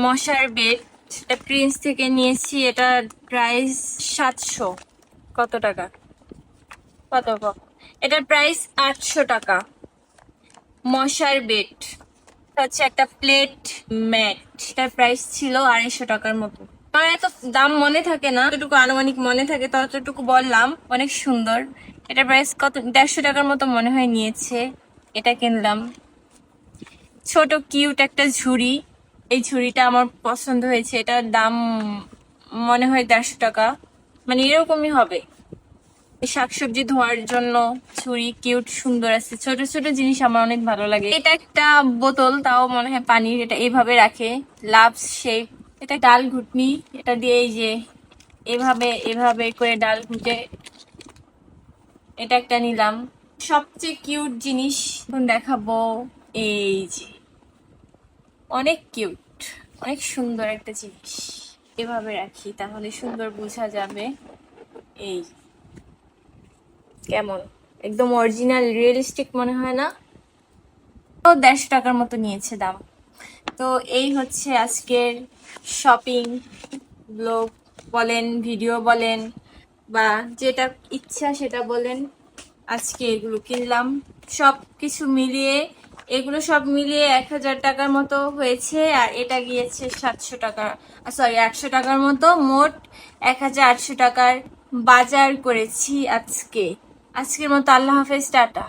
মশার বেড, এটা প্রিন্স থেকে নিয়েছি। এটা প্রাইস 700। কত টাকা? কত? এটার প্রাইস 800 টাকা। মশার বেড হচ্ছে একটা প্লেট ম্যাট, এটার প্রাইস ছিল 250 টাকার মতো। আমার এত দাম মনে থাকে না, যতটুকু আনুমানিক মনে থাকে ততটুকু বললাম। অনেক সুন্দর। এটার প্রাইস কত? 150 টাকার মতো মনে হয় নিয়েছে। এটা কিনলাম। ছোট কিউট একটা ঝুড়ি, এই ঝুড়িটা আমার পছন্দ হয়েছে। এটার দাম মনে হয় 150 টাকা, মানে এরকমই হবে। শাকসবজি ধোয়ার জন্য ছুরি, কিউট সুন্দর আছে। ছোট ছোট জিনিস আমার অনেক ভালো লাগে। এটা একটা বোতল, তাও মনে হয় পানির। এটা এইভাবে রাখে, লাভ শেপ। এটা ডাল ঘুটনি, এটা দিয়ে এই যে এভাবে এভাবে করে ডাল ঘুটে। এটা একটা নিলাম। সবচেয়ে কিউট জিনিস এখন দেখাবো। এই যে অনেক কিউট, অনেক সুন্দর একটা জিনিস। এভাবে রাখি তাহলে সুন্দর বোঝা যাবে। এই কেমন, একদম অরিজিনাল রিয়েলিস্টিক মনে হয় না? তো 150 টাকার মতো নিয়েছে দাম। তো এই হচ্ছে আজকের শপিং ব্লগ বলেন, ভিডিও বলেন, বা যেটা ইচ্ছা সেটা বলেন। আজকে এগুলো কিনলাম, সব কিছু মিলিয়ে, এগুলো সব মিলিয়ে 1000 টাকার মতো হয়েছে। আর এটা গিয়েছে 700 টাকা, সরি 800 টাকার মতো। মোট 1800 টাকার বাজার করেছি আজকে। আজকের মতো আল্লাহ হাফেজ, টাটা।